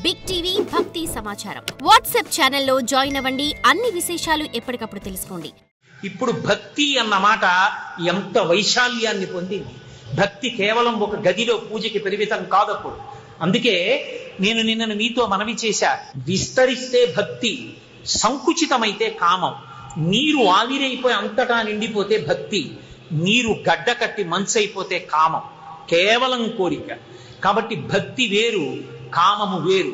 Big TV భక్తి సమాచారం WhatsApp ఛానల్లో జాయిన్ అవ్వండి. అన్ని విశేషాలు ఎప్పటికప్పుడు తెలుసుకోండి. ఇప్పుడు భక్తి అన్న మాట ఎంత వైశాల్యాన్ని పొందింది. భక్తి కేవలం ఒక గదిలో పూజకి పరిమితం కాదప్పుడు. అందుకే నేను నిన్నను మీతో మనవి చేశా, విస్తరిస్తే భక్తి, సంకుచితమైతే కామం. నీరు ఆవిరైపోయి అంతటా నిండిపోతే భక్తి, నీరు గడ్డ కట్టి మంచైపోతే కామం, కేవలం కోరిక. కాబట్టి భక్తి వేరు, కామము వేరు.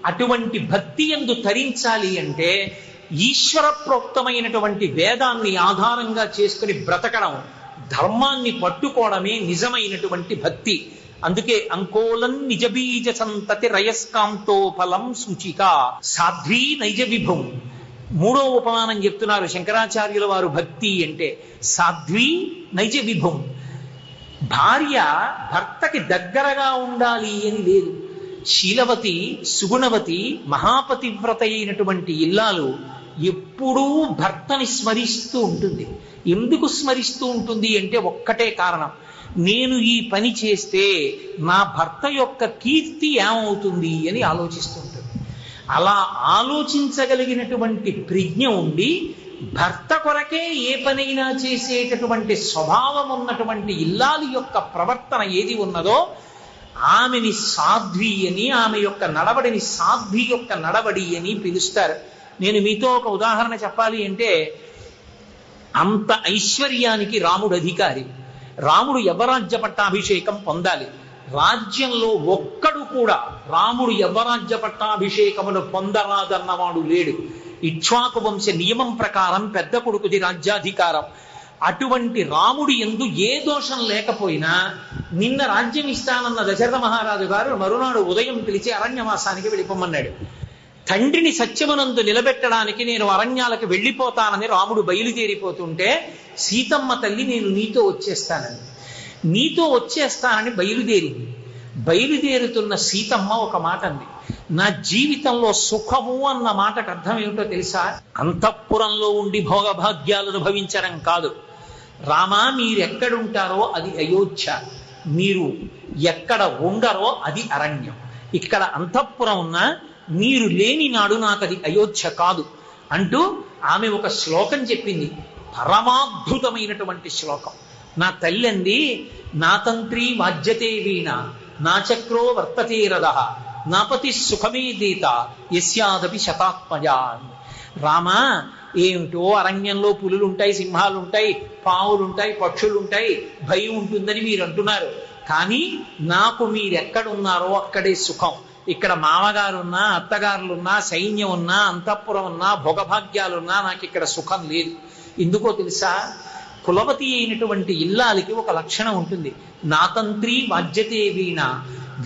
అటువంటి భక్తి యందు తరించాలి అంటే ఈశ్వర ప్రోక్తమైనటువంటి వేదాన్ని ఆధారంగా చేసుకుని బ్రతకడం, ధర్మాన్ని పట్టుకోవడమే నిజమైనటువంటి భక్తి. అందుకే అంకోలం నిజబీజ సంతతి రయస్కాంతో ఫలం సూచిక సాధ్వీ నైజ విభుం. మూడో ఉపమానం చెప్తున్నారు శంకరాచార్యుల వారు. భక్తి అంటే సాధ్వీ నైజ విభుం. భార్య భర్తకి దగ్గరగా ఉండాలి అని లేదు. శీలవతి, సుగుణవతి, మహాపతివ్రత అయినటువంటి ఇల్లాలు ఎప్పుడూ భర్తని స్మరిస్తూ ఉంటుంది. ఎందుకు స్మరిస్తూ ఉంటుంది అంటే ఒక్కటే కారణం, నేను ఈ పని చేస్తే నా భర్త యొక్క కీర్తి ఏమవుతుంది అని ఆలోచిస్తుంటుంది. అలా ఆలోచించగలిగినటువంటి ప్రజ్ఞ ఉండి భర్త కొరకే ఏ పనైనా చేసేటటువంటి స్వభావం ఉన్నటువంటి ఇల్లాలి యొక్క ప్రవర్తన ఏది ఉన్నదో ఆమెని సాధ్వి అని, ఆమె యొక్క నడవడిని సాధ్వి యొక్క నడవడి అని పిలుస్తారు. నేను మీతో ఒక ఉదాహరణ చెప్పాలి అంటే, అంత ఐశ్వర్యానికి రాముడు అధికారి. రాముడు యవరాజ్య పట్టాభిషేకం పొందాలి. రాజ్యంలో ఒక్కడు కూడా రాముడు యవరాజ్య పట్టాభిషేకమును పొందరాదన్నవాడు లేడు. ఇక్ష్వాకు వంశ నియమం ప్రకారం పెద్ద కొడుకుది రాజ్యాధికారం. అటువంటి రాముడి యందు ఏ దోషం లేకపోయినా నిన్న రాజ్యం ఇస్తానన్న దశరథ మహారాజు గారు మరునాడు ఉదయం పిలిచి అరణ్యవాసానికి వెళ్ళిపోమన్నాడు. తండ్రిని సత్యమునందు నిలబెట్టడానికి నేను అరణ్యాలకు వెళ్ళిపోతానని రాముడు బయలుదేరిపోతుంటే సీతమ్మ తల్లి నేను నీతో వచ్చేస్తానని బయలుదేరింది. బయలుదేరుతున్న సీతమ్మ ఒక మాట అంది. నా జీవితంలో సుఖము అన్న మాటకు అర్థం ఏమిటో తెలుసా? అంతఃపురంలో ఉండి భోగభాగ్యాలు అనుభవించడం కాదు. రామా, మీరెక్కడుంటారో అది అయోధ్య, మీరు ఎక్కడ ఉండరో అది అరణ్యం. ఇక్కడ అంతఃపురం ఉన్నా మీరు లేని నాడు నాకు అది అయోధ్య కాదు అంటూ ఆమె ఒక శ్లోకం చెప్పింది. పరమాద్భుతమైనటువంటి శ్లోకం. నా తల్లి అంది, నా తంత్రి వాజ్యతే వీణ, నా చక్రో వర్తతే రథః, నాపతి సుఖమే దీత యస్యాదపి శతాత్మజా. రామా, ఏమిటో అరణ్యంలో పులులుంటాయి, సింహాలుంటాయి, పావులుంటాయి, పక్షులుంటాయి, భయం ఉంటుందని మీరు అంటున్నారు. కానీ నాకు మీరెక్కడున్నారో అక్కడే సుఖం. ఇక్కడ మామగారున్నా, అత్తగారులున్నా, సైన్యం ఉన్నా, అంతఃపురం ఉన్నా, భోగభాగ్యాలున్నా నాకు ఇక్కడ సుఖం లేదు. ఎందుకో తెలుసా? కులవతి అయినటువంటి ఇల్లాలికి ఒక లక్షణం ఉంటుంది. నా తంత్రి వాజ్యతే వీణ.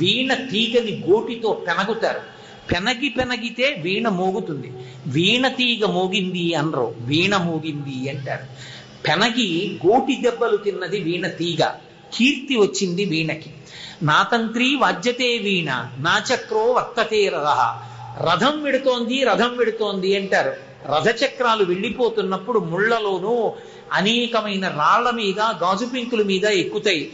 వీణ తీగని గోటితో పెనగుతారు. పెనగితే వీణ మోగుతుంది. వీణ తీగ మోగింది అనరు, వీణ మోగింది అంటారు. పెనగి గోటి దెబ్బలు తిన్నది వీణ తీగ. కీర్తి వచ్చింది వీణకి. నా తంత్రి వాజ్యతే వీణ, నా చక్రో వర్తతే రథః. రథం వెడుతోంది అంటారు. రథచక్రాలు వెళ్ళిపోతున్నప్పుడు ముళ్లలోనూ అనేకమైన రాళ్ల మీద, గాజు పెంకుల మీద ఎక్కుతాయి.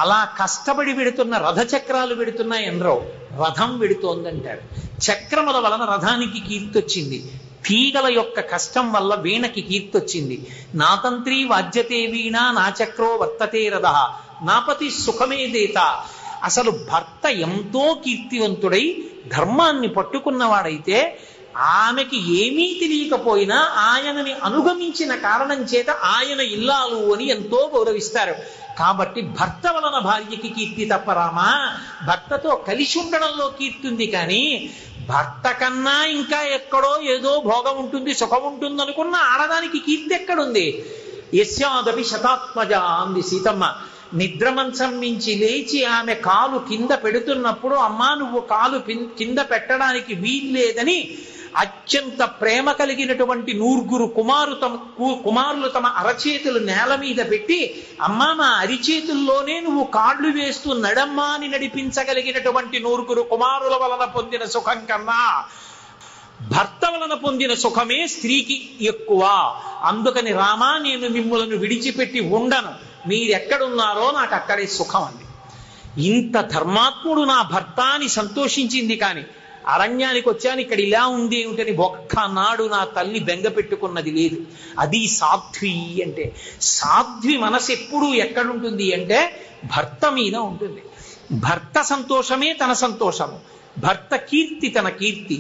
అలా కష్టపడి వెడుతున్న రథచక్రాలు వెడుతున్నాయి అనరు, రథం వెడుతోందంటారు. చక్రముల వలన రథానికి కీర్తి వచ్చింది. తీగల యొక్క కష్టం వల్ల వీణకి కీర్తి వచ్చింది. నా తంత్రి వాజ్యతే వీణ, నా చక్రో వర్తతే రథః, నాపతి సుఖమే దేత. అసలు భర్త ఎంతో కీర్తివంతుడై ధర్మాన్ని పట్టుకున్నవాడైతే ఆమెకి ఏమీ తెలియకపోయినా ఆయనని అనుగమించిన కారణం చేత ఆయన ఇల్లాలు అని ఎంతో గౌరవిస్తారు. కాబట్టి భర్త వలన భార్యకి కీర్తి తప్పరామా, భర్తతో కలిసి ఉండడంలో కీర్తి ఉంది. కానీ భర్త కన్నా ఇంకా ఎక్కడో ఏదో భోగం ఉంటుంది, సుఖం ఉంటుంది అనుకున్న ఆడదానికి కీర్తి ఎక్కడుంది? యస్యాదపి శతాత్మజ అంది సీతమ్మ. నిద్రమంచం నుంచి లేచి ఆమె కాలు కింద పెడుతున్నప్పుడు, అమ్మా నువ్వు కాలు కింద పెట్టడానికి వీల్లేదని అత్యంత ప్రేమ కలిగినటువంటి 9 కుమారులు తమ అరచేతులు నేల మీద పెట్టి, అమ్మా మా అరిచేతుల్లోనే నువ్వు కాళ్ళు వేస్తూ నడమ్మా అని నడిపించగలిగినటువంటి 9 కుమారుల వలన పొందిన సుఖం కన్నా భర్త వలన పొందిన సుఖమే స్త్రీకి ఎక్కువ. అందుకని రామా, నేను మిమ్మల్ని విడిచిపెట్టి ఉండను, మీరెక్కడున్నారో నాకు అక్కడే సుఖం అంది. ఇంత ధర్మాత్ముడు నా భర్త అని సంతోషించింది. కానీ అరణ్యానికి వచ్చాను, ఇక్కడ ఇలా ఉంది ఏమిటని ఒక్కనాడు నా తల్లి బెంగ పెట్టుకున్నది లేదు. అది సాధ్వి అంటే. సాధ్వి మనసు ఎప్పుడూ ఎక్కడుంటుంది అంటే భర్త మీద ఉంటుంది. భర్త సంతోషమే తన సంతోషము, భర్త కీర్తి తన కీర్తి.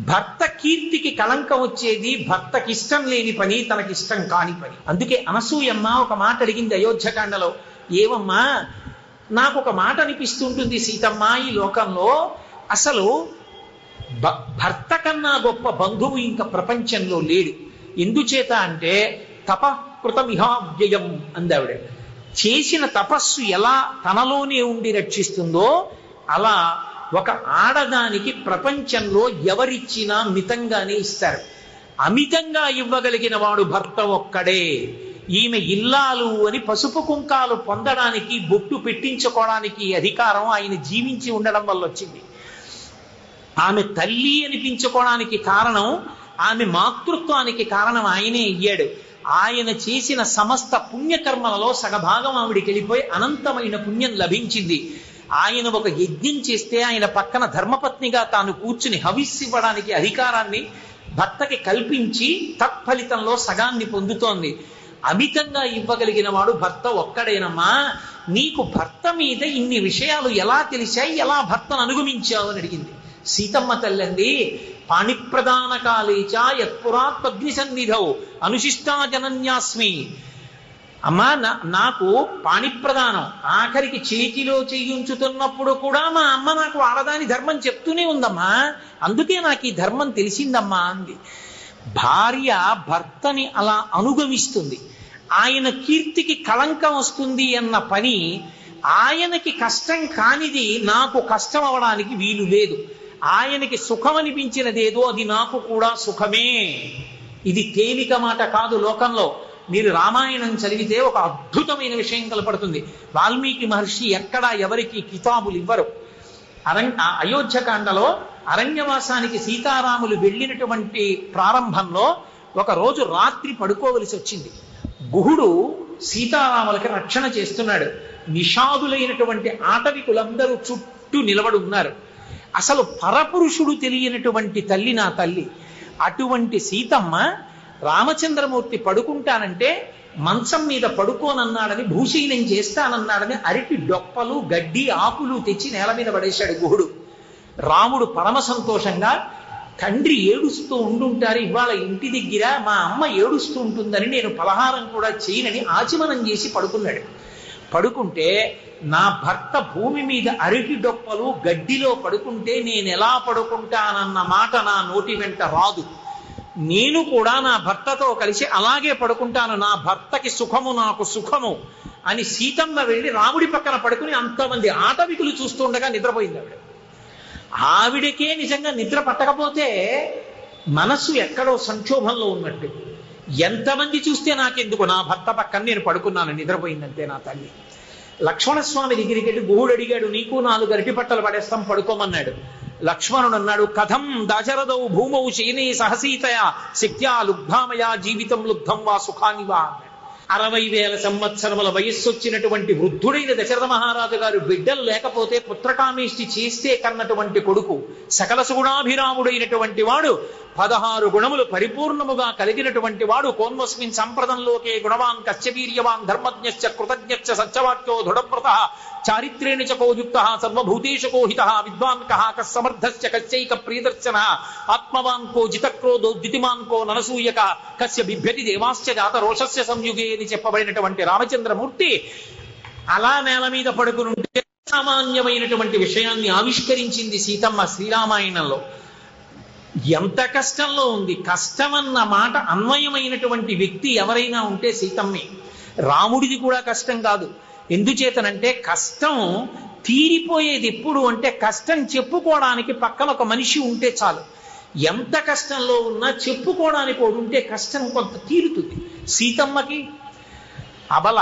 భర్త కీర్తికి కళంకం వచ్చేది భర్తకి ఇష్టం లేని పని, తనకిష్టం కాని పని. అందుకే అనసూయమ్మ ఒక మాట అడిగింది అయోధ్యకాండలో, ఏమమ్మా నాకు ఒక మాట అనిపిస్తుంటుంది సీతమ్మ, ఈ లోకంలో అసలు భర్త కన్నా గొప్ప బంధువు ఇంకా ప్రపంచంలో లేడు. ఎందుచేత అంటే తపకృతమిహావ్యయం అందావిడ. చేసిన తపస్సు ఎలా తనలోనే ఉండి రక్షిస్తుందో అలా ఒక ఆడదానికి ప్రపంచంలో ఎవరిచ్చినా మితంగానే ఇస్తారు. అమితంగా ఇవ్వగలిగిన వాడు భర్త ఒక్కడే. ఈమె ఇల్లాలు అని పసుపు కుంకాలు పొందడానికి, బొట్టు పెట్టించుకోవడానికి అధికారం ఆయన జీవించి ఉండడం వల్ల వచ్చింది. ఆమె తల్లి అనిపించుకోవడానికి కారణం, ఆమె మాతృత్వానికి కారణం ఆయనే అయ్యాడు. ఆయన చేసిన సమస్త పుణ్యకర్మలలో సగభాగం ఆవిడికి వెళ్ళిపోయి అనంతమైన పుణ్యం లభించింది. ఆయన ఒక యజ్ఞం చేస్తే ఆయన పక్కన ధర్మపత్నిగా తాను కూర్చుని హవిస్సివ్వడానికి అధికారాన్ని భర్తకి కల్పించి తత్ఫలితంలో సగాన్ని పొందుతోంది. అమితంగా ఇవ్వగలిగిన వాడు భర్త ఒక్కడేనమ్మా. నీకు భర్త మీద ఇన్ని విషయాలు ఎలా తెలిసాయి, ఎలా భర్తను అనుగమించావు అని అడిగింది. సీతమ్మ తల్లంది, పాణిప్రదాన కాలేచ యత్పురాత్మగ్ని సన్నిధౌ అనుశిష్టా జనన్యాస్మి. అమ్మా నాకు పాణిప్రదానం, ఆఖరికి చేతిలో చెయ్యించుతున్నప్పుడు కూడా మా అమ్మ నాకు ఆడదాని ధర్మం చెప్తూనే ఉందమ్మా, అందుకే నాకు ఈ ధర్మం తెలిసిందమ్మా అంది. భార్య భర్తని అలా అనుగమిస్తుంది. ఆయన కీర్తికి కళంకం వస్తుంది అన్న పని, ఆయనకి కష్టం కానిది నాకు కష్టం అవడానికి వీలు లేదు. ఆయనకి సుఖం అనిపించినదేదో అది నాకు కూడా సుఖమే. ఇది తేలిక మాట కాదు. లోకంలో మీరు రామాయణం చదివితే ఒక అద్భుతమైన విషయం కనపడుతుంది. వాల్మీకి మహర్షి ఎక్కడా ఎవరికి కితాబులు ఇవ్వరు. అయోధ్యకాండలో అరణ్యవాసానికి సీతారాములు వెళ్ళినటువంటి ప్రారంభంలో ఒక రోజు రాత్రి పడుకోవలసి వచ్చింది. గుహుడు సీతారాములకి రక్షణ చేస్తున్నాడు. నిషాదులైనటువంటి ఆటవికులందరూ చుట్టూ నిలబడి ఉన్నారు. అసలు పరపురుషుడు తెలియనటువంటి తల్లి నా తల్లి. అటువంటి సీతమ్మ రామచంద్రమూర్తి పడుకుంటానంటే మంచం మీద పడుకోనన్నాడని, భూషీనం చేస్తానన్నాడని అరటి డొప్పలు గడ్డి ఆకులు తెచ్చి నేల మీద పడేశాడు గుహుడు. రాముడు పరమ సంతోషంగా, తండ్రి ఏడుస్తూ ఉండుంటారు, ఇవాళ ఇంటి దగ్గర మా అమ్మ ఏడుస్తూ ఉంటుందని నేను పలహారం కూడా చేయనని ఆచమనం చేసి పడుకున్నాడు. పడుకుంటే నా భర్త భూమి మీద అరటి డొప్పలు గడ్డిలో పడుకుంటే నేను ఎలా పడుకుంటానన్న మాట నా నోటి వెంట రాదు. నేను కూడా నా భర్తతో కలిసి అలాగే పడుకుంటాను, నా భర్తకి సుఖము నాకు సుఖము అని సీతమ్మ వెళ్ళి రాముడి పక్కన పడుకుని అంతమంది ఆటవికులు చూస్తుండగా నిద్రపోయింది ఆవిడ. ఆవిడకే నిజంగా నిద్ర పట్టకపోతే మనస్సు ఎక్కడో సంక్షోభంలో ఉన్నట్టు. ఎంతమంది చూస్తే నాకెందుకు, నా భర్త పక్కన నేను పడుకున్నాను, నిద్రపోయిందంతే నా తల్లి. లక్ష్మణస్వామి దగ్గరికి వెళ్ళి గుహుడు అడిగాడు, నీకు 4 అరటి పట్టలు పడేస్తాం పడుకోమన్నాడు. లక్ష్మణుడు అన్నాడు, కథం దాశరథౌ భూమౌ శయనే సహసీతయా శక్త్యా లుబ్ధామయా జీవితం లుబ్ధం వా సుఖాని వా అన్నాడు. 60,000 సంవత్సరముల వయస్సు వచ్చినటువంటి వృద్ధుడైన దశరథ మహారాజు గారు బిడ్డలు లేకపోతే పుత్రకామేష్టి చేస్తే కన్నటువంటి కొడుకు, సకల సుగుణాభిరాముడైనటువంటి వాడు, 16 గుణములు పరిపూర్ణముగా కలిగినటువంటి వాడు. కోన్వస్మిన్ సంప్రదంలోకే గుణవాన్ కశ్చ వీర్యవాన్ ధర్మజ్ఞశ్చ కృతజ్ఞశ్చ సత్యవాక్యో దృఢవ్రతః చారిత్రేణ చ కోయుక్తః సర్వభూతేషు కోహితః విద్వాన్ కః కస్సమర్థశ్చ కశ్చైక ప్రియదర్శనః ఆత్మవాన్ కో జితక్రోధో ద్యుతిమాన్ కో ననసూయక కస్య బిభ్యతి దేవాశ్చ జాత రోషస్య సంయుగే అని చెప్పబడినటువంటి రామచంద్రమూర్తి అలా నేల మీద పడుకునుంటే సామాన్యమైనటువంటి విషయాన్ని ఆవిష్కరించింది సీతమ్మ శ్రీరామాయణంలో. ఎంత కష్టంలో ఉంది. కష్టమన్న మాట అన్వయమైనటువంటి వ్యక్తి ఎవరైనా ఉంటే సీతమ్మే. రాముడిది కూడా కష్టం కాదు. ఎందుచేతనంటే కష్టం తీరిపోయేది ఎప్పుడు అంటే కష్టం చెప్పుకోవడానికి పక్కన ఒక మనిషి ఉంటే చాలు. ఎంత కష్టంలో ఉన్నా చెప్పుకోవడానికి ఒకడు ఉంటే కష్టం కొంత తీరుతుంది. సీతమ్మకి అబల,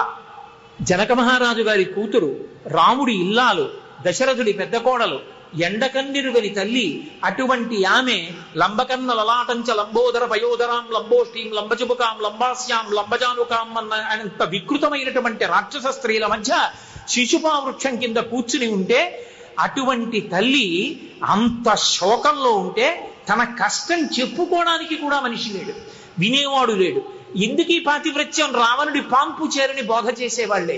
జనక మహారాజు గారి కూతురు, రాముడి ఇల్లాలు, దశరథుడి పెద్ద కోడలు, ఎండకన్నిరుగని తల్లి. అటువంటి ఆమె లంబకన్న లలాటంచ లంబోదర పయోదరాం లంబోష్ఠీం లంబచుబుకాం లంబాస్యాం లంబజానుకాం అన్న అంత వికృతమైనటువంటి రాక్షస స్త్రీల మధ్య శిశుపా వృక్షం కింద కూర్చుని ఉంటే అటువంటి తల్లి అంత శోకంలో ఉంటే తన కష్టం చెప్పుకోవడానికి కూడా మనిషి లేడు, వినేవాడు లేడు. ఎందుకు ఈ పాతివ్రత్యం? రావణుడి పాంపు చేరని బోధ చేసేవాళ్లే.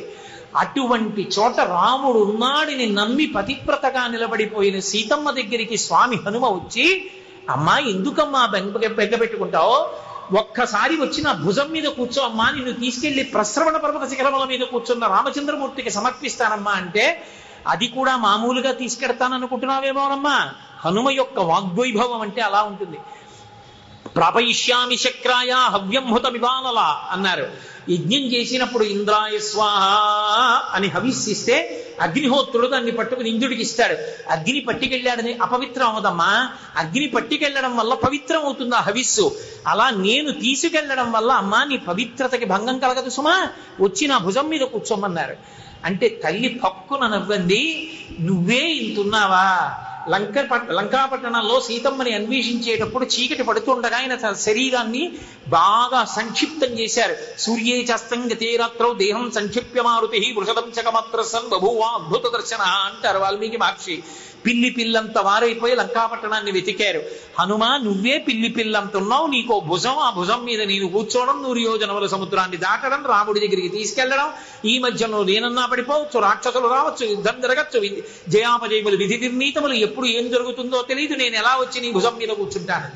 అటువంటి చోట రాముడు ఉన్నాడిని నమ్మి పతివ్రతగా నిలబడిపోయిన సీతమ్మ దగ్గరికి స్వామి హనుమ వచ్చి, అమ్మా ఎందుకమ్మా బెంగ పెట్టుకుంటావో, ఒక్కసారి వచ్చి నా భుజం మీద కూర్చో అమ్మా, నిన్ను తీసుకెళ్లి ప్రశ్రవణ పర్వత శిఖరముల మీద కూర్చున్న రామచంద్రమూర్తికి సమర్పిస్తానమ్మా అంటే, అది కూడా మామూలుగా తీసుకెడతాననుకుంటున్నావేమోనమ్మా. హనుమ యొక్క వాగ్వైభవం అంటే అలా ఉంటుంది. ప్రాపయిష్యామి శక్రాయ హవ్యంహుతమివానల అన్నారు. యజ్ఞం చేసినప్పుడు ఇంద్రాయ స్వాహ అని హవిస్సిస్తే అగ్నిహోత్రుడు దాన్ని పట్టుకుని ఇంద్రుడికి ఇస్తాడు. అగ్ని పట్టుకెళ్ళాడని అపవిత్రం అవదమ్మా, అగ్ని పట్టుకెళ్ళడం వల్ల పవిత్రం అవుతుంది ఆ హవిస్సు. అలా నేను తీసుకెళ్లడం వల్ల అమ్మా నీ పవిత్రతకి భంగం కలగదు సుమా, వచ్చి నా భుజం మీద కూర్చోమన్నారు. అంటే తల్లి పక్కున నవ్వండి, నువ్వే ఇంతున్నావా? లంకాపట్టణంలో సీతమ్మని అన్వేషించేటప్పుడు చీకటి పడుతుండగా ఆయన తన శరీరాన్ని బాగా సంక్షిప్తం చేశారు. సూర్యే చాస్తం గతే రాత్రౌ దేహం సంక్షిప్య మారుతి వృషదం చకమాత్ర సన్ బభూవా అద్భుత దర్శన అంటారు వాల్మీకి మహర్షి. పిల్లి పిల్లంత వారైపోయి లంకాపట్టణాన్ని వెతికారు. హనుమా నువ్వే పిల్లి పిల్లంత ఉన్నావు, నీకో భుజం, ఆ భుజం మీద నేను కూర్చోవడం, 100 యోజనముల సముద్రాన్ని దాటడం, రాముడి దగ్గరికి తీసుకెళ్లడం, ఈ మధ్యలో నేనన్నా పడిపోవచ్చు, రాక్షసులు రావచ్చు, యుద్ధం జరగచ్చు, జయాపజయములు విధి నిర్ణీతములు, ఎప్పుడు ఏం జరుగుతుందో తెలియదు, నేను ఎలా వచ్చి నీ భుజం మీద కూర్చుంటాను.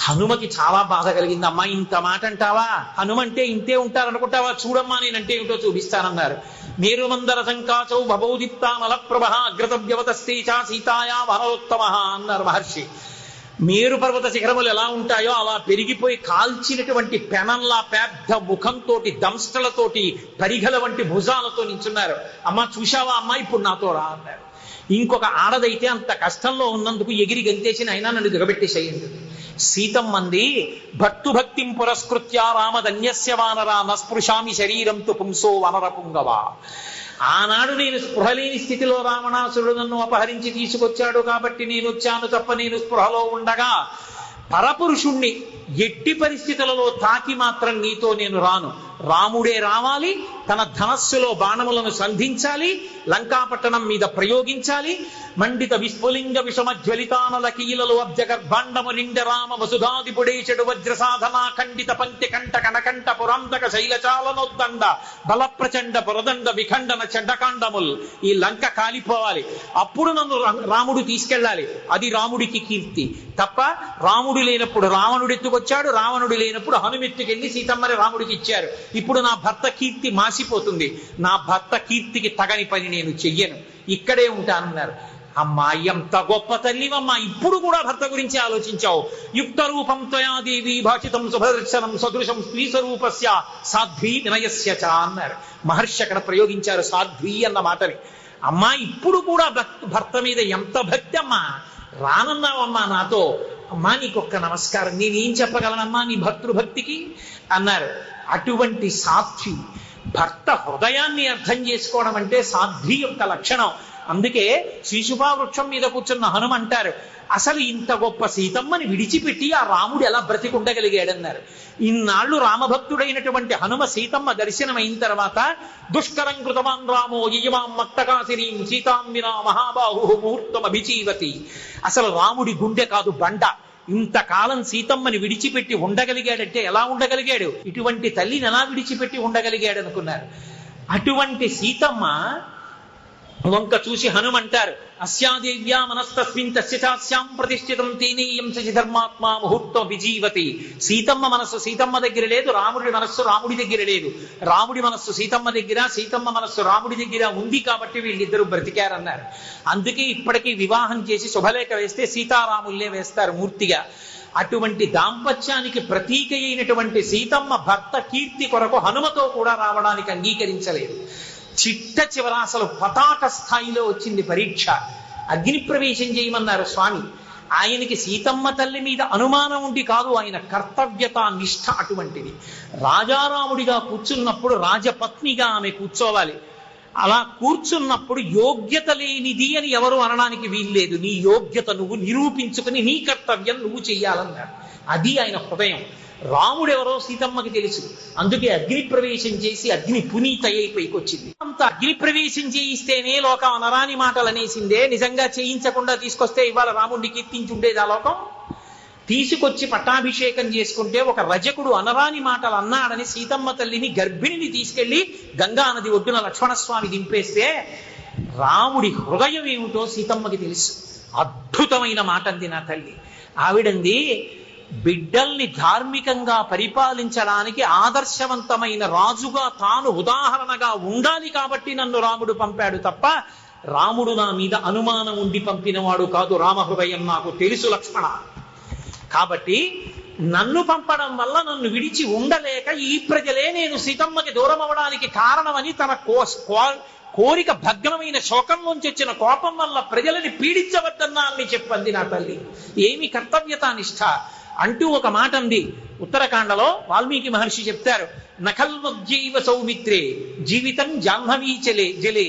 హనుమకి చాలా బాధ కలిగింది. అమ్మా ఇంత మాట అంటావా? హనుమంటే ఇంతే ఉంటారనుకుంటావా? చూడమ్మా నేనంటే ఏమిటో చూపిస్తానన్నారు. మేరుమందర సంకాచౌ భవౌదిత్తామల ప్రభ అగ్రతవ్యవతస్తే చ సీతాయా వనరోత్తమ అన్నారు మహర్షి. మేరు పర్వత శిఖరములు ఎలా ఉంటాయో అలా పెరిగిపోయి కాల్చినటువంటి పెనంలా పెద్ద ముఖంతో దంష్టలతోటి పరిగల వంటి భుజాలతో నించున్నారు. అమ్మా చూశావా అమ్మా, ఇప్పుడు నాతో రా అన్నారు. ఇంకొక ఆడదైతే అంత కష్టంలో ఉన్నందుకు ఎగిరి గంతేసిన అయినా నన్ను దిగబెట్టేసేయండి. సీతమ్మంది భక్తుభక్తిం పురస్కృత్య రామధన్యస్య వానరా నస్పృశామి శరీరంతో పుంసో వనర పుంగవా. ఆనాడు నేను స్పృహలేని స్థితిలో రావణాసురుడు నన్ను అపహరించి తీసుకొచ్చాడు కాబట్టి నేను వచ్చాను తప్ప, నేను స్పృహలో ఉండగా పరపురుషుణ్ణి ఎట్టి పరిస్థితులలో తాకి మాత్రం నీతో నేను రాను. రాముడే రావాలి, తన ధనస్సులో బాణములను సంధించాలి, లంకాపట్టణం మీద ప్రయోగించాలి. మండిత విస్ఫులింగ విషమ జ్వలితానల కీలలు అబ్జగర్భాండము నిండ రామ వసుధాదిపుడేశడు వజ్ర సాధనా ఖండిత పంక్తి కంట కనకంట పురాంతక శైలచాలనోద్దండ బల ప్రచండ పురదండ విఖండన చెడ్డకాండముల్. ఈ లంక కాలిపోవాలి, అప్పుడు నన్ను రాముడు తీసుకెళ్ళాలి. అది రాముడికి కీర్తి తప్ప, రాముడు లేనప్పుడు రావణుడు ఎత్తుకొచ్చాడు, రావణుడు లేనప్పుడు హనుమెత్తుకెళ్ళి సీతమ్మని రాముడికి ఇచ్చారు. ఇప్పుడు నా భర్త కీర్తి మాసిపోతుంది, నా భర్త కీర్తికి తగని పని నేను చెయ్యను, ఇక్కడే ఉంటానన్నారు. అమ్మా ఎంత గొప్ప తల్లివమ్మా, ఇప్పుడు కూడా భర్త గురించి ఆలోచించావు. యుక్త రూపం త్వయా దేవి భాషితం శుభదర్శనం సదృశం స్త్రీ స్వరూపస్య సాధ్వీ వినయస్య చ అన్నారు. మహర్షి అక్కడ ప్రయోగించారు సాధ్వీ అన్న మాటని. అమ్మా ఇప్పుడు కూడా భర్త మీద ఎంత భక్తి అమ్మా, రానన్నావమ్మా నాతో. అమ్మా నీకొక్క నమస్కారం, నేనేం చెప్పగలనమ్మా నీ భర్తృభక్తికి అన్నారు. అటువంటి సాధ్వి, భర్త హృదయాన్ని అర్థం చేసుకోవడం అంటే సాధ్వి యొక్క లక్షణం. అందుకే శ్రీశుభా వృక్షం మీద కూర్చున్న హనుమ అంటారు, అసలు ఇంత గొప్ప సీతమ్మని విడిచిపెట్టి ఆ రాముడు ఎలా బ్రతికుండగలిగాడన్నారు. ఇన్నాళ్ళు రామభక్తుడైనటువంటి హనుమ సీతమ్మ దర్శనమైన తర్వాత దుష్కరం కృతవాన్ రామో యయమాం మక్తకాసిరీం సీతాం వినా మహాబాహు ముహూర్తం అభిజీవతి. అసలు రాముడి గుండె కాదు బండ. ఇంతకాలం సీతమ్మని విడిచిపెట్టి ఉండగలిగాడంటే ఎలా ఉండగలిగాడు? ఇటువంటి తల్లిని ఎలా విడిచిపెట్టి ఉండగలిగాడు అనుకున్నారు. అటువంటి సీతమ్మ వంక చూసి హనుమంటారు, అస్యాదేవ్యా మనస్తస్మిన్ తస్య చాస్యాం ప్రతిష్ఠితం తేనేయం శశి ధర్మాత్మా ముహూర్తం విజీవతి. సీతమ్మ మనస్సు సీతమ్మ దగ్గర లేదు, రాముడి మనస్సు రాముడి దగ్గర లేదు. రాముడి మనస్సు సీతమ్మ దగ్గర, సీతమ్మ మనస్సు రాముడి దగ్గర ఉంది కాబట్టి వీళ్ళిద్దరూ బ్రతికారన్నారు. అందుకే ఇప్పటికీ వివాహం చేసి శుభలేఖ వేస్తే సీతారాముల్లే వేస్తారు మూర్తిగా. అటువంటి దాంపత్యానికి ప్రతీక అయినటువంటి సీతమ్మ భర్త కీర్తి కొరకు హనుమతో కూడా రావడానికి అంగీకరించలేదు. చిట్ట చివర అసలు పతాక స్థాయిలో వచ్చింది పరీక్ష. అగ్ని ప్రవేశం చేయమన్నారు స్వామి. ఆయనకి సీతమ్మ తల్లి మీద అనుమానం ఉండి కాదు, ఆయన కర్తవ్యత నిష్ఠ అటువంటిది. రాజారాముడిగా కూర్చున్నప్పుడు రాజపత్నిగా ఆమె కూర్చోవాలి. అలా కూర్చున్నప్పుడు యోగ్యత లేనిది అని ఎవరు అనడానికి వీల్లేదు. నీ యోగ్యత నువ్వు నిరూపించుకుని నీ కర్తవ్యం నువ్వు చెయ్యాలన్నారు. అది ఆయన హృదయం. రాముడెవరో సీతమ్మకి తెలుసు, అందుకే అగ్ని ప్రవేశం చేసి అగ్ని పునీత అయిపోయికి వచ్చింది. అంత అగ్ని ప్రవేశం చేయిస్తేనే లోకం అనరాని మాటలు అనేసిందే, నిజంగా చేయించకుండా తీసుకొస్తే ఇవాళ రాముడిని కీర్తించుండేది ఆ లోకం. తీసుకొచ్చి పట్టాభిషేకం చేసుకుంటే ఒక రజకుడు అనరాని మాటలు అన్నాడని సీతమ్మ తల్లిని గర్భిణిని తీసుకెళ్లి గంగా నది ఒడ్డున లక్ష్మణస్వామి దింపేస్తే రాముడి హృదయం ఏమిటో సీతమ్మకి తెలుసు. అద్భుతమైన మాట అంది నా తల్లి. ఆవిడంది, బిడ్డల్ని ధార్మికంగా పరిపాలించడానికి ఆదర్శవంతమైన రాజుగా తాను ఉదాహరణగా ఉండాలి కాబట్టి నన్ను రాముడు పంపాడు తప్ప రాముడు నా మీద అనుమానం ఉండి పంపినవాడు కాదు. రామహృదయం నాకు తెలుసు లక్ష్మణ. కాబట్టి నన్ను పంపడం వల్ల నన్ను విడిచి ఉండలేక ఈ ప్రజలే నేను సీతమ్మకి దూరం అవడానికి కారణమని తన కోరిక భగ్నమైన శోకంలోంచి వచ్చిన కోపం వల్ల ప్రజలని పీడించవద్దన్నా అని చెప్పింది నా తల్లి. ఏమి కర్తవ్యతానిష్ట అంటూ ఒక మాట అంది. ఉత్తరాఖండలో వాల్మీకి మహర్షి చెప్తారు, నఖల్వజ్జైవ సౌమిత్రే జీవితం జాహ్నవీ జలే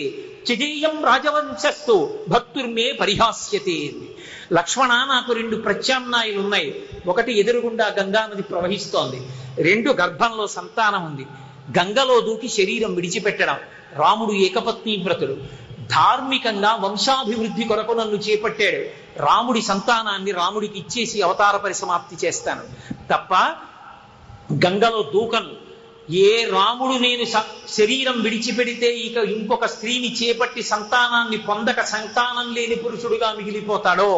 చిజేయం రాజవంశస్తు భక్తుర్మే పరిహాస్యతే. లక్ష్మణ, నాకు 2 ప్రత్యామ్నాయాలు ఉన్నాయి. ఒకటి, ఎదురుగుండా గంగా నది ప్రవహిస్తోంది. 2, గర్భంలో సంతానం ఉంది. గంగలో దూకి శరీరం విడిచిపెట్టడం. రాముడు ఏకపత్ని వ్రతుడు, ధార్మికంగా వంశాభివృద్ధి కొరకు నన్ను చేపట్టాడు. రాముడి సంతానాన్ని రాముడికి ఇచ్చేసి అవతార పరిసమాప్తి చేస్తాను తప్ప గంగలో దూకను. ఏ రాముడు నేను శరీరం విడిచిపెడితే ఇక ఇంకొక స్త్రీని చేపట్టి సంతానాన్ని పొందక సంతానం లేని పురుషుడుగా మిగిలిపోతాడో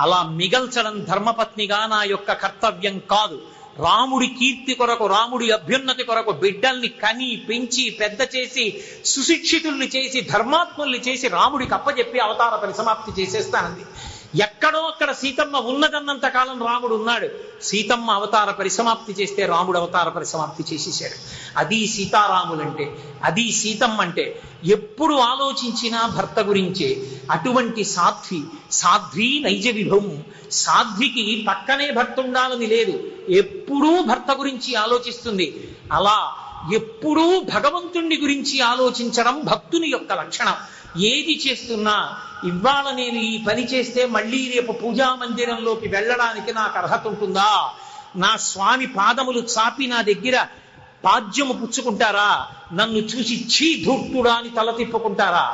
అలా మిగల్చడం ధర్మపత్నిగా నా యొక్క కర్తవ్యం కాదు. రాముడి కీర్తి కొరకు, రాముడి అభ్యున్నతి కొరకు బిడ్డల్ని కని పెంచి పెద్ద చేసి సుశిక్షితుల్ని చేసి ధర్మాత్ముల్ని చేసి రాముడికి అప్పచెప్పి అవతార పరిసమాప్తి చేసేస్తానంది. ఎక్కడో అక్కడ సీతమ్మ ఉన్నదన్నంత కాలం రాముడు ఉన్నాడు. సీతమ్మ అవతార పరిసమాప్తి చేస్తే రాముడు అవతార పరిసమాప్తి చేసేసాడు. అది సీతారాములంటే, అది సీతమ్మ అంటే. ఎప్పుడు ఆలోచించినా భర్త గురించే. అటువంటి సాధ్వి నైజ విభం. సాధ్వికి పక్కనే భర్త ఉండాలని లేదు, ఎప్పుడూ భర్త గురించి ఆలోచిస్తుంది. అలా ఎప్పుడూ భగవంతుణ్ణి గురించి ఆలోచించడం భక్తుని యొక్క లక్షణం. ఏది చేస్తున్నా ఇవాళ నేను ఈ పని చేస్తే మళ్ళీ రేపు పూజా మందిరంలోకి వెళ్ళడానికి నాకు అర్హత ఉంటుందా? నా స్వామి పాదములు చాపి నా దగ్గర పాద్యము పుచ్చుకుంటారా? నన్ను చూసి ఛీ ధూర్తుడా అని తల తిప్పుకుంటారా?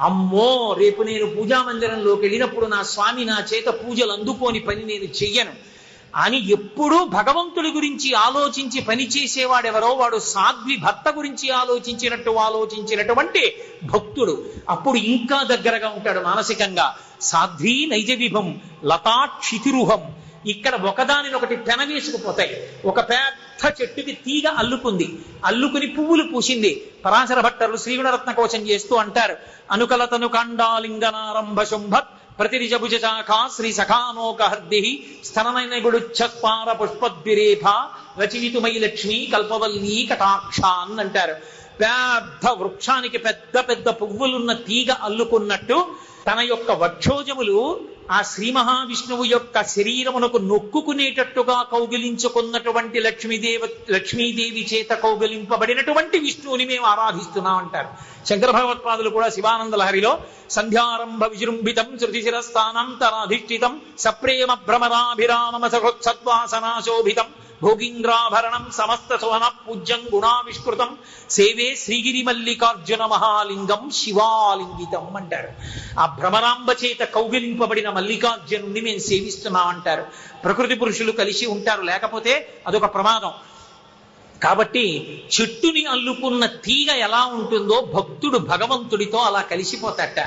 అమ్మో, రేపు నేను పూజా మందిరంలోకి వెళ్ళినప్పుడు నా స్వామి నా చేత పూజలు అందుకోని పని నేను చెయ్యను అని ఎప్పుడూ భగవంతుడి గురించి ఆలోచించి పని చేసేవాడెవరో వాడు సాధ్వి. భర్త గురించి ఆలోచించినటువంటి భక్తుడు. అప్పుడు ఇంకా దగ్గరగా ఉంటాడు మానసికంగా. సాధ్వి నైజ విభం లతా క్షితిరుహం. ఇక్కడ ఒకదానినొకటి పెనవేసుకుపోతాయి. ఒక పెద్ద చెట్టుకి తీగ అల్లుకుని పువ్వులు పూసింది. పరాశర భట్టర్లు శ్రీగుణరత్న కోశం చేస్తూ అంటారు, అనుకలతను కాండాలింగనారంభ శుంభత్ ప్రతిరిజభుజ శాఖా శ్రీ సఖానోకహర్ది స్థననైనగుడుచ్ఛస్పార పుష్పద్విరేఫ రచయితుమై లక్ష్మి కల్పవల్లీ కటాక్షాన్ అంటారు. పెద్ద వృక్షానికి పెద్ద పెద్ద పువ్వులున్న తీగ అల్లుకున్నట్టు తన యొక్క వక్షోజములు ఆ శ్రీ మహావిష్ణువు యొక్క శరీరమునకు నొక్కుకునేటట్టుగా కౌగిలించుకున్నటువంటి లక్ష్మీదేవి చేత కౌగిలింపబడినటువంటి విష్ణువుని మేము ఆరాధిస్తున్నాం అంటారు. శంకర భగవత్పాదులు కూడా శివానంద లహరిలో సంధ్యారంభ విజృంభితం శృతిశిరస్థానాంతరాధిష్ఠితం సప్రేమ భ్రమరాభిరామమ సత్వాసనాశోభితం భోగీంద్రాభరణం సమస్త సువన పూజ్యం గుణావిష్కృతం సేవే శ్రీగిరి మల్లికార్జున మహాలింగం శివాలింగితం అంటారు. ఆ భ్రమరాంబ చేత కౌగిలింపబడిన మల్లికార్జునుడిని మేము సేవిస్తున్నామంటారు. ప్రకృతి పురుషులు కలిసి ఉంటారు, లేకపోతే అదొక ప్రమాదం. కాబట్టి చెట్టుని అల్లుకున్న తీగ ఎలా ఉంటుందో భక్తుడు భగవంతుడితో అలా కలిసిపోతాట.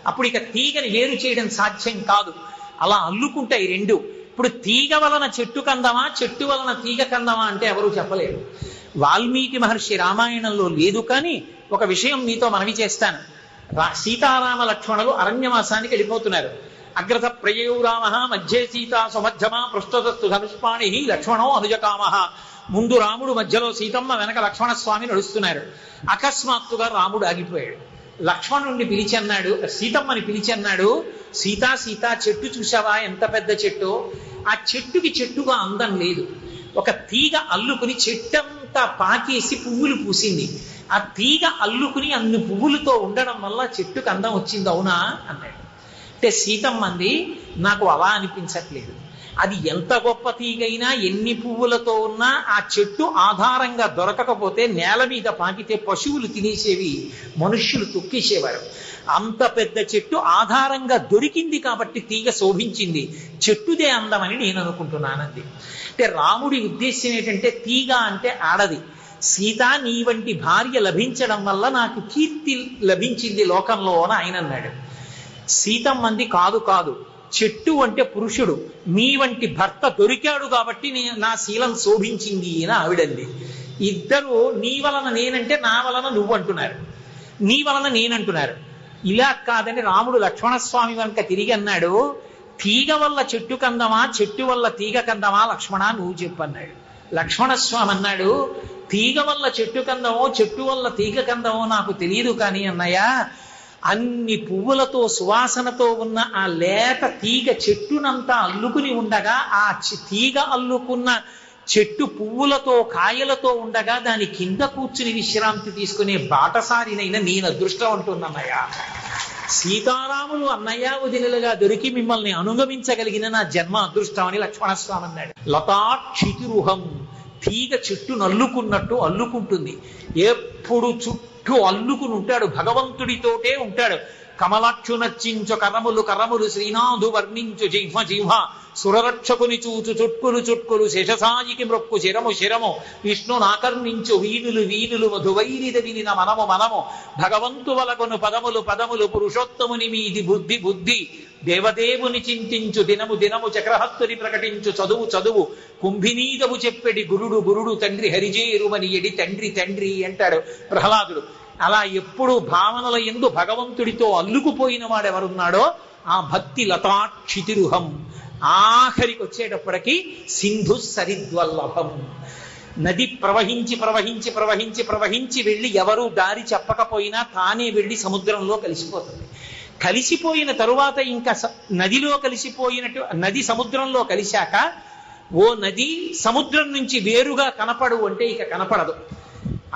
అప్పుడు ఇక తీగని వేరు చేయడం సాధ్యం కాదు. అలా అల్లుకుంటాయి రెండు. ఇప్పుడు తీగ వలన చెట్టు కందమా, చెట్టు వలన తీగ కందమా అంటే ఎవరూ చెప్పలేరు. వాల్మీకి మహర్షి రామాయణంలో లేదు. కానీ ఒక విషయం మీతో మనవి చేస్తాను. సీతారామ లక్ష్మణులు అరణ్యవాసానికి వెళ్ళిపోతున్నారు. అగ్రత ప్రయౌ రామ మధ్యే సీతా సుమధ్యమా పృష్ఠతస్తు ధనుష్పాణి లక్ష్మణో అనుజకామ. ముందు రాముడు, మధ్యలో సీతమ్మ, వెనక లక్ష్మణస్వామి నడుస్తున్నారు. అకస్మాత్తుగా రాముడు ఆగిపోయాడు. లక్ష్మణుడిని పిలిచి అన్నాడు, సీతమ్మని పిలిచి అన్నాడు, సీతా సీతా చెట్టు చూసావా ఎంత పెద్ద చెట్టు? ఆ చెట్టుకి చెట్టుగా అందం లేదు. ఒక తీగ అల్లుకుని చెట్టంతా పాకేసి పువ్వులు పూసింది. ఆ తీగ అల్లుకుని అన్ని పువ్వులతో ఉండడం వల్ల చెట్టుకు అందం వచ్చింది, అవునా అన్నాడు. అంటే అంటే సీతమ్మంది నాకు అలా అనిపించట్లేదు. అది ఎంత గొప్ప తీగైనా ఎన్ని పువ్వులతో ఉన్నా ఆ చెట్టు ఆధారంగా దొరకకపోతే నేల మీద పాకితే పశువులు తినేసేవి, మనుష్యులు తొక్కేసేవారు. అంత పెద్ద చెట్టు ఆధారంగా దొరికింది కాబట్టి తీగ శోభించింది, చెట్టుదే అందమని నేను అనుకుంటున్నానంది. అంటే రాముడి ఉద్దేశ్యం ఏంటంటే తీగ అంటే ఆడది. సీత నీ వంటి భార్య లభించడం వల్ల నాకు కీర్తి లభించింది లోకంలో అని ఆయన అన్నాడు. సీతమ్మంది కాదు కాదు, చెట్టు అంటే పురుషుడు, మీ వంటి భర్త దొరికాడు కాబట్టి నా శీలం శోభించింది అని ఆవిడంది. ఇద్దరు నీ వలన నేనంటే నా వలన నువ్వు అంటున్నారు, నీ వలన నేనంటున్నారు. ఇలా కాదని రాముడు లక్ష్మణస్వామి వెనక తిరిగి అన్నాడు, తీగ వల్ల చెట్టు కందమా, చెట్టు వల్ల తీగ కందమా లక్ష్మణ నువ్వు చెప్పన్నాడు. లక్ష్మణస్వామి అన్నాడు, తీగ వల్ల చెట్టు కందమో చెట్టు వల్ల తీగ కందమో నాకు తెలియదు కానీ అన్నయ్య, అన్ని పువ్వులతో సువాసనతో ఉన్న ఆ లేత తీగ చెట్టునంతా అల్లుకుని ఉండగా, ఆ తీగ అల్లుకున్న చెట్టు పువ్వులతో కాయలతో ఉండగా దాని కింద కూర్చుని విశ్రాంతి తీసుకునే బాటసారినైనా నేను అదృష్టం అంటున్నయ్య. సీతారాములు అన్నయ్య వదినలుగా దొరికి మిమ్మల్ని అనుగమించగలిగిన నా జన్మ అదృష్టం అని లక్ష్మణస్వామి అన్నాడు. లతాక్షితిరుహం, తీగ చెట్టు నల్లుకున్నట్టు అల్లుకుంటుంది, ఎప్పుడు చుట్టూ అల్లుకుని ఉంటాడు, భగవంతుడితోటే ఉంటాడు. కమలాక్షు నర్చించు కరములు కరములు శ్రీనాథు వర్ణించు జిహ్వ జిహ్వ, సురరక్షకుని చూచు చుట్కులు చుట్కులు, శేషసాయికి మృక్కు శిరము శిరము, విష్ణునాకర్ణించు వీనులు వీనులు, మధువైరిద వినిన మనము మనము, భగవంతు వలకొను పదములు పదములు, పురుషోత్తముని మీది బుద్ధి బుద్ధి, దేవదేవుని చింతించు దినము దినము, చక్రహస్తుని ప్రకటించు చదువు చదువు, కుంభినీదవు చెప్పెడి గురుడు గురుడు, తండ్రి హరిజేరుమని ఎడి తండ్రి తండ్రి అంటాడు ప్రహ్లాదుడు. అలా ఎప్పుడు భావనల యందు భగవంతుడితో అల్లుకుపోయిన వాడెవరున్నాడో ఆ భక్తి లతాక్షితిరుహం. ఆఖరికి వచ్చేటప్పటికి సింధు సరిద్వల్లభం, నది ప్రవహించి ప్రవహించి ప్రవహించి ప్రవహించి వెళ్ళి ఎవరూ దారి చెప్పకపోయినా తానే వెళ్ళి సముద్రంలో కలిసిపోతుంది. కలిసిపోయిన తరువాత ఇంకా నదిలో కలిసిపోయినట్టు, నది సముద్రంలో కలిశాక ఓ నది సముద్రం నుంచి వేరుగా కనపడు అంటే ఇక కనపడదు.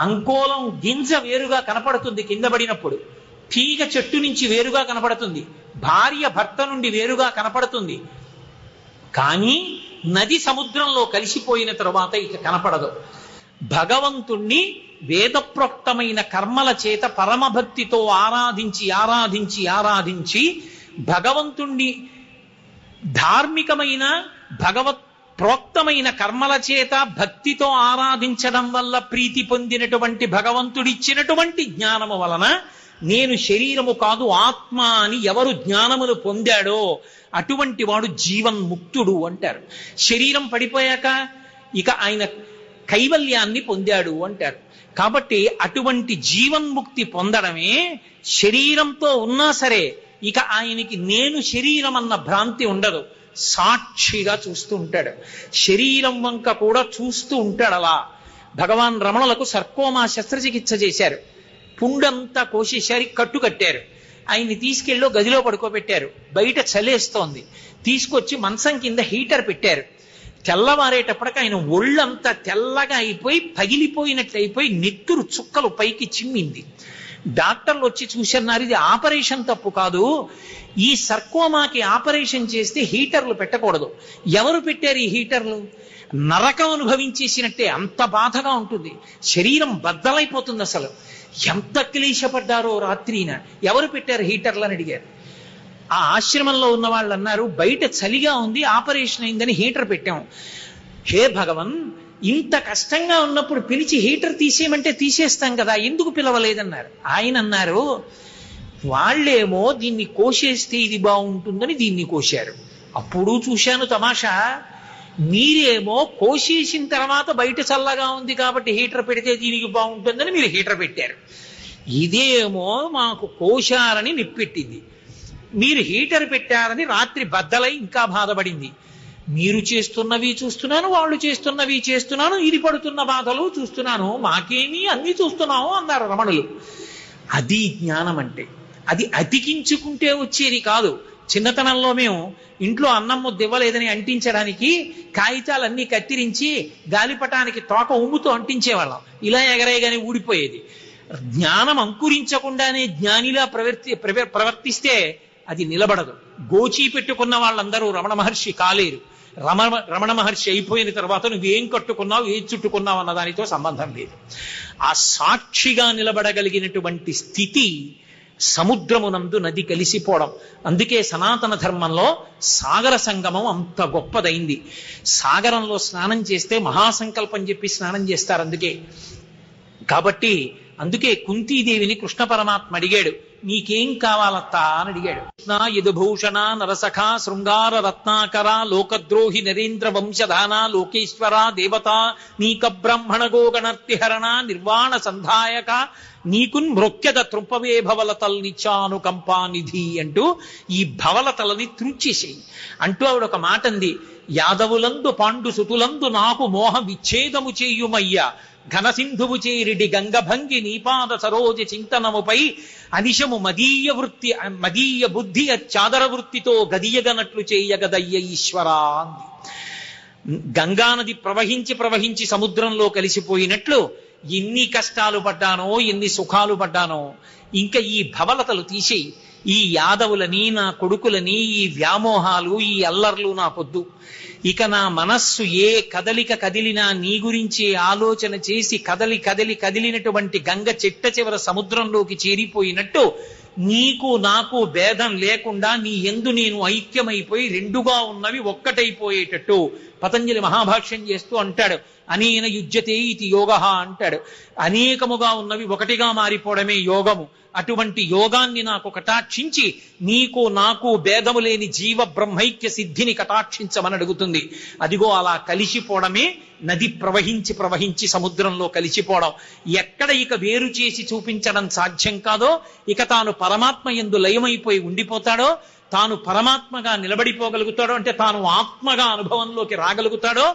అంకోలం గింజ వేరుగా కనపడుతుంది కింద పడినప్పుడు, తీగ చెట్టు నుంచి వేరుగా కనపడుతుంది, భార్య భర్త నుండి వేరుగా కనపడుతుంది. కానీ నది సముద్రంలో కలిసిపోయిన తరువాత ఇక కనపడదు. భగవంతుణ్ణి వేదప్రోక్తమైన కర్మల చేత పరమభక్తితో ఆరాధించి ఆరాధించి ఆరాధించి భగవంతుణ్ణి ధార్మికమైన భగవత్ ప్రోక్తమైన కర్మల చేత భక్తితో ఆరాధించడం వల్ల ప్రీతి పొందినటువంటి భగవంతుడిచ్చినటువంటి జ్ఞానము వలన నేను శరీరము కాదు ఆత్మ అని ఎవరు జ్ఞానమును పొందాడో అటువంటి వాడు జీవన్ముక్తుడు అంటారు. శరీరం పడిపోయాక ఇక ఆయన కైవల్యాన్ని పొందాడు అంటారు. కాబట్టి అటువంటి జీవన్ముక్తి పొందడమే, శరీరంతో ఉన్నా సరే ఇక ఆయనకి నేను శరీరం అన్న భ్రాంతి ఉండదు, సాక్షిగా చూస్తూ ఉంటాడు, శరీరం వంక కూడా చూస్తూ ఉంటాడు. అలా భగవాన్ రమణులకు సర్కోమా శస్త్రచికిత్స చేశారు, పుండంతా కోసేశారు, కట్టు కట్టారు, ఆయన్ని తీసుకెళ్ళి గదిలో పడుకోబెట్టారు. బయట చలేస్తోంది, తీసుకొచ్చి మంచం కింద హీటర్ పెట్టారు. తెల్లవారేటప్పటికి ఆయన ఒళ్ళంతా తెల్లగా అయిపోయి పగిలిపోయినట్లు అయిపోయి నెత్తురు చుక్కలు పైకి చిమ్మింది. డాక్టర్లు వచ్చి చూసన్నారు, ఇది ఆపరేషన్ తప్పు కాదు, ఈ సర్కోమాకి ఆపరేషన్ చేస్తే హీటర్లు పెట్టకూడదు. ఎవరు పెట్టారు ఈ హీటర్లు? నరకం అనుభవించేసినట్టే అంత బాధగా ఉంటుంది, శరీరం బద్దలైపోతుంది. అసలు ఎంత క్లేశపడ్డారో రాత్రిన. ఎవరు పెట్టారు హీటర్లు అని అడిగారు. ఆ ఆశ్రమంలో ఉన్న వాళ్ళు అన్నారు, బయట చలిగా ఉంది, ఆపరేషన్ అయిందని హీటర్ పెట్టాం. హే భగవన్, ఇంత కష్టంగా ఉన్నప్పుడు పిలిచి హీటర్ తీసేయమంటే తీసేస్తాం కదా, ఎందుకు పిలవలేదన్నారు. ఆయన అన్నారు, వాళ్ళేమో దీన్ని కోసేస్తే ఇది బాగుంటుందని దీన్ని కోశారు, అప్పుడు చూశాను తమాషా. మీరేమో కోసేసిన తర్వాత బయట చల్లగా ఉంది కాబట్టి హీటర్ పెడితే దీనికి బాగుంటుందని మీరు హీటర్ పెట్టారు. ఇదేమో మాకు కోశారని నిప్పెట్టింది, మీరు హీటర్ పెట్టారని రాత్రి బద్దలై ఇంకా బాధపడింది. మీరు చేస్తున్నవి చూస్తున్నాను, వాళ్ళు చేస్తున్నవి చేస్తున్నాను, ఇది పడుతున్న బాధలు చూస్తున్నాను, మాకేమీ అన్ని చూస్తున్నాము అన్నారు రమణులు. అది జ్ఞానం అంటే. అది అతికించుకుంటే వచ్చేది కాదు. చిన్నతనంలో మేము ఇంట్లో అన్నం ముద్ద ఇవ్వలేదని అంటించడానికి కాగితాలన్నీ కత్తిరించి గాలిపటానికి తోక ఉమ్ముతో అంటించేవాళ్ళం. ఇలా ఎగరేగానే ఊడిపోయేది. జ్ఞానం అంకురించకుండానే జ్ఞానిలా ప్రవర్తిస్తే అది నిలబడదు. గోచి పెట్టుకున్న వాళ్ళందరూ రమణ మహర్షి కాలేరు. రమణ మహర్షి అయిపోయిన తర్వాత నువ్వేం కట్టుకున్నావు, ఏం చుట్టుకున్నావు అన్న దానితో సంబంధం లేదు. ఆ సాక్షిగా నిలబడగలిగినటువంటి స్థితి సముద్రమునందు నది కలిసిపోవడం. అందుకే సనాతన ధర్మంలో సాగర సంగమం అంత గొప్పదైంది. సాగరంలో స్నానం చేస్తే మహాసంకల్పం చెప్పి స్నానం చేస్తారు. కాబట్టి అందుకే కుంతీదేవిని కృష్ణ పరమాత్మ అడిగాడు, నీకేం కావాలత్తా అని అడిగాడు. కృష్ణ యదుభూషణ నరసఖ శృంగార రత్నాకర లోకద్రోహి నరేంద్ర వంశధాన లోకేశ్వర దేవత నీక బ్రాహ్మణ గోగణర్తిహరణ నిర్వాణ సంధాయక నీకున్ మృక్యద త్రుంపవే భవలతల్ నిత్యానుకంపానిధి అంటూ ఈ భవలతలని త్రుంచేసేయి అంటూ ఆవిడ ఒక మాట అంది. యాదవులందు పాండు సుతులందు నాకు మోహ విచ్ఛేదము చేయుమయ్య ఘనసింధువు చేరిడి గంగభంగి నీపాద సరోజ చింతనముపై అనిశము మదీయ బుద్ధి చాదర వృత్తితో గదియగనట్లు చేయగదయ్య ఈశ్వరా అంది. గంగానది ప్రవహించి సముద్రంలో కలిసిపోయినట్లు ఎన్ని కష్టాలు పడ్డానో, ఎన్ని సుఖాలు పడ్డానో, ఇంకా ఈ భవలతలు తీసేయి. ఈ యాదవులని, నా కొడుకులని, ఈ వ్యామోహాలు, ఈ అల్లర్లు నాకొద్దు. ఇక నా మనస్సు ఏ కదలిక కదిలినా నీ గురించి ఆలోచన చేసి కదిలినటువంటి గంగ చిట్ట చివర సముద్రంలోకి చేరిపోయినట్టు నీకు నాకు భేదం లేకుండా నీ యందు నేను ఐక్యమైపోయి రెండుగా ఉన్నవి ఒక్కటైపోయేటట్టు పతంజలి మహాభాష్యం చేస్తూ అంటాడు. అనేన యుజ్యతే ఇది యోగ అంటాడు. అనేకముగా ఉన్నవి ఒకటిగా మారిపోవడమే యోగము. అటువంటి యోగాన్ని నాకు కటాక్షించి నీకు నాకు భేదము లేని జీవ బ్రహ్మైక్య సిద్ధిని కటాక్షించమని అడుగుతుంది. అదిగో అలా కలిసిపోవడమే నది ప్రవహించి సముద్రంలో కలిసిపోవడం. ఎక్కడ ఇక వేరు చేసి చూపించడం సాధ్యం కాదో, ఇక తాను పరమాత్మ యందు లయమైపోయి ఉండిపోతాడో, తాను పరమాత్మగా నిలబడిపోగలుగుతాడో, అంటే తాను ఆత్మగా అనుభవంలోకి రాగలుగుతాడో,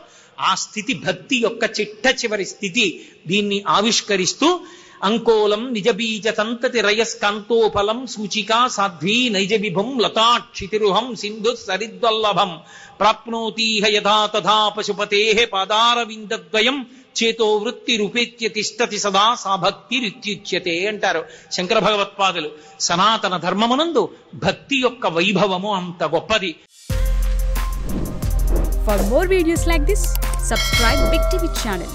ఆ స్థితి భక్తి యొక్క చిట్ట చివరి స్థితి. దీన్ని ఆవిష్కరిస్తూ అంకోలం నిజబీజ సంతతి రయస్కాంతోఫలం సూచికా సాధ్వీ నైజ విభం లతాక్షితిరుహం సింధు సరిద్వల్లభం ప్రాప్నోతీహ యథా తథా పశుపతే పాదారవిందద్వయం చేతో వృత్తి రూపేత్య తిష్టతి సదా సా భక్తి రిత్యుచ్యతే అంటారు శంకర భగవత్పాదులు. సనాతన ధర్మమునందు భక్తి యొక్క వైభవము అంత గొప్పది. For more videos like this, subscribe Big TV channel.